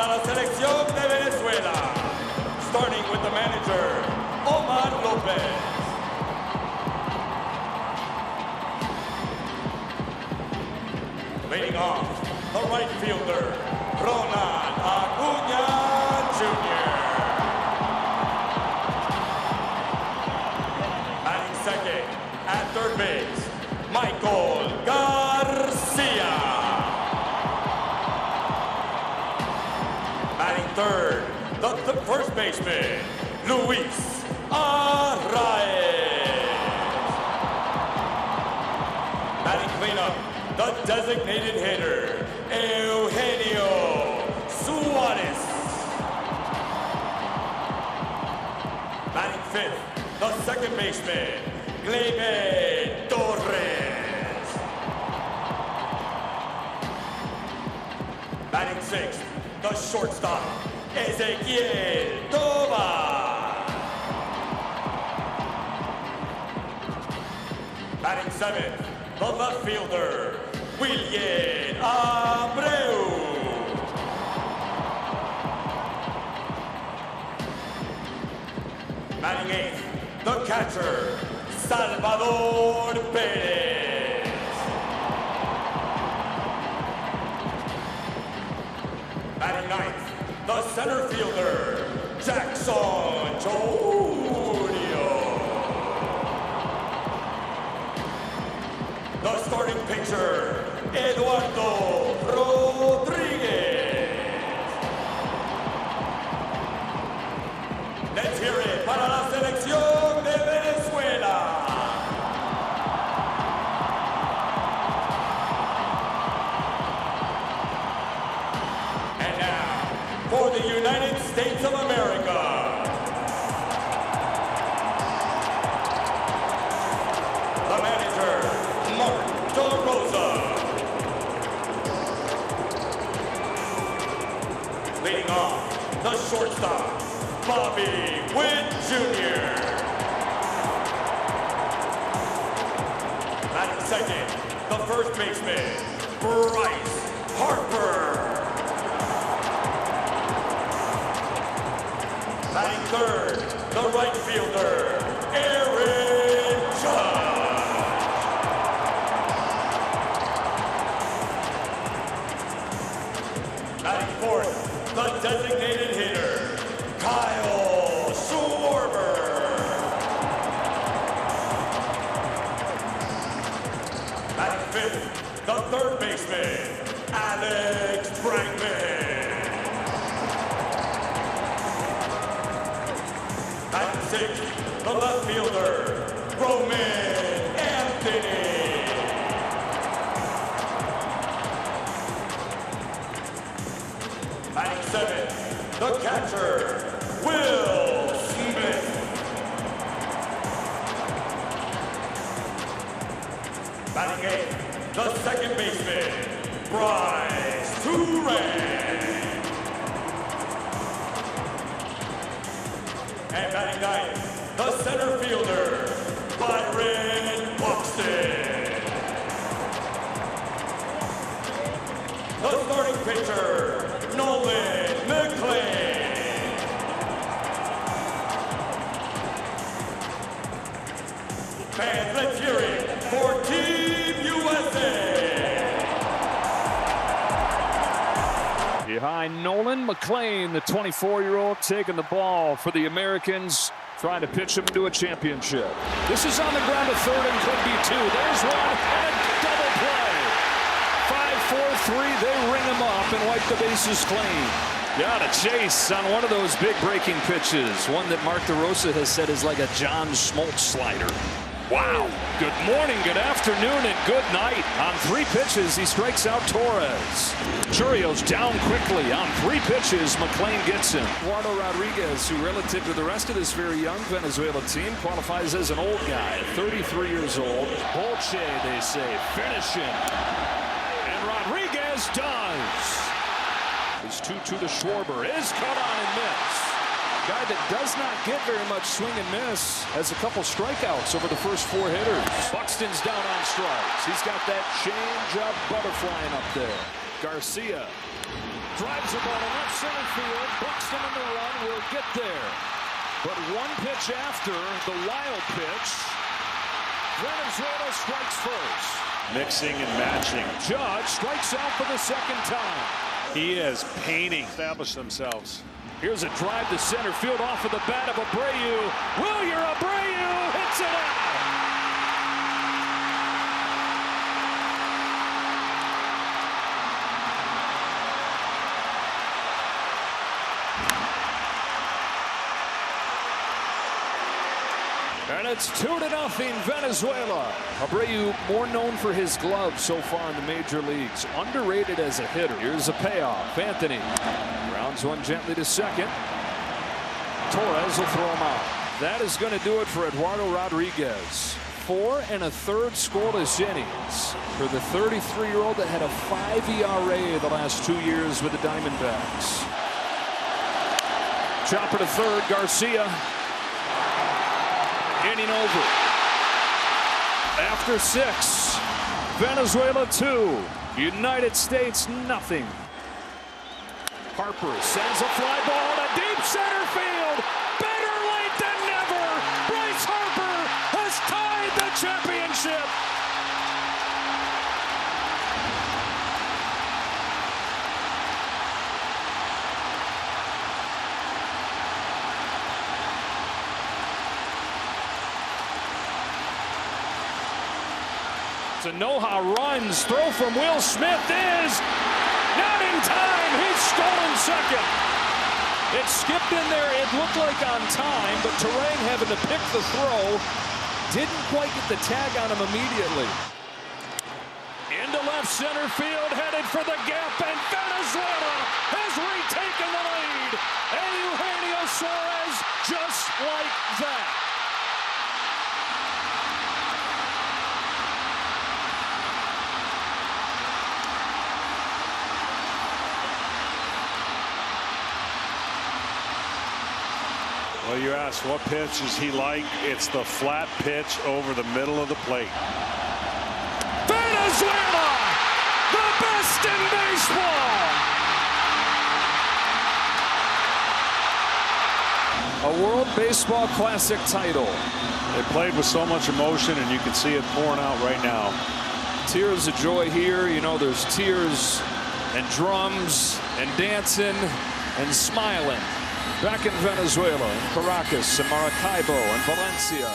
para la selección de Venezuela. Starting with the manager, Omar Lopez. Leading off, the right fielder, Ronald Acuña Jr. Batting second, at third base, Michael Garcia. Batting third, the first baseman, Luis Arraez. Batting cleanup, the designated hitter, Eugenio Suarez. Batting fifth, the second baseman, Gleyber Torres. Batting sixth, the shortstop, Ezequiel Tovar. Batting seventh, the left fielder, William Abreu. Batting eighth, the catcher, Salvador Perez. Batting ninth, the center fielder, Jackson Chourio. The starting pitcher, Eduardo Rodriguez. Let's hear it para la selección de Venezuela. And now, for the United States of America, the manager, Mark DeRosa. Leading off, the shortstop, Bobby Witt Jr. Batting second, the first baseman, Bryce Harper. Batting third, the right fielder, Aaron Judge. Batting fourth, the designated hitter, Kyle Schwarber. Batting fifth, the third baseman, Alex Bregman. Batting sixth, the left fielder, Roman Anthony. Batting seventh, the catcher, Will Smith. Batting eighth, the second baseman, Bryce Turan. And batting ninth, the center fielder, Byron Buxton. The starting pitcher, Nolan McLean. Fans, let's hear it for Team USA. Behind Nolan McLean, the 24-year-old taking the ball for the Americans, trying to pitch him to a championship. This is on the ground to third and could be two. There's one and a double play. 5-4-3, they ring him up and wipe the bases clean. Got a chase on one of those big breaking pitches. One that Mark DeRosa has said is like a John Smoltz slider. Wow. Good morning, good afternoon, and good night. On 3 pitches, he strikes out Torres. Churrio's down quickly. On 3 pitches, McLean gets him. Eduardo Rodriguez, who relative to the rest of this very young Venezuela team, qualifies as an old guy, 33 years old. Bolche, they say, finishing. And Rodriguez does. His 2-2 to Schwarber is cut on and missed. Guy that does not get very much swing and miss, has a couple strikeouts over the first 4 hitters. Buxton's down on strikes. He's got that change-up butterflying up there. Garcia drives the ball to left center field. Buxton in the run will get there. But one pitch after the wild pitch, Venezuela strikes first. Mixing and matching. Judge strikes out for the second time. He is painting. Establish themselves. Here's a drive to center field off of the bat of Abreu. Wilyer Abreu hits it out. And it's 2-0 Venezuela. Abreu more known for his gloves so far in the major leagues. Underrated as a hitter. Here's a payoff. Anthony grounds one gently to second. Torres will throw him out. That is going to do it for Eduardo Rodriguez. 4 1/3 scoreless innings for the 33-year-old that had a 5 ERA the last 2 years with the Diamondbacks. Chopper to third. Garcia. Inning over. After 6, Venezuela 2, United States nothing. Harper sends a fly ball to deep center field. Better late than never. Bryce Harper has tied the championship. Noha runs. Throw from Will Smith is not in time. He's stolen second. It skipped in there. It looked like on time, but Terang having to pick the throw didn't quite get the tag on him immediately. Into left center field, headed for the gap, and Venezuela has retaken the lead. And Eugenio Suarez just like that. Well, you asked what pitch is he like? It's the flat pitch over the middle of the plate. Venezuela, the best in baseball. A World Baseball Classic title. They played with so much emotion, and you can see it pouring out right now. Tears of joy here. You know, there's tears and drums and dancing and smiling. Back in Venezuela, in Caracas, and Maracaibo, and Valencia.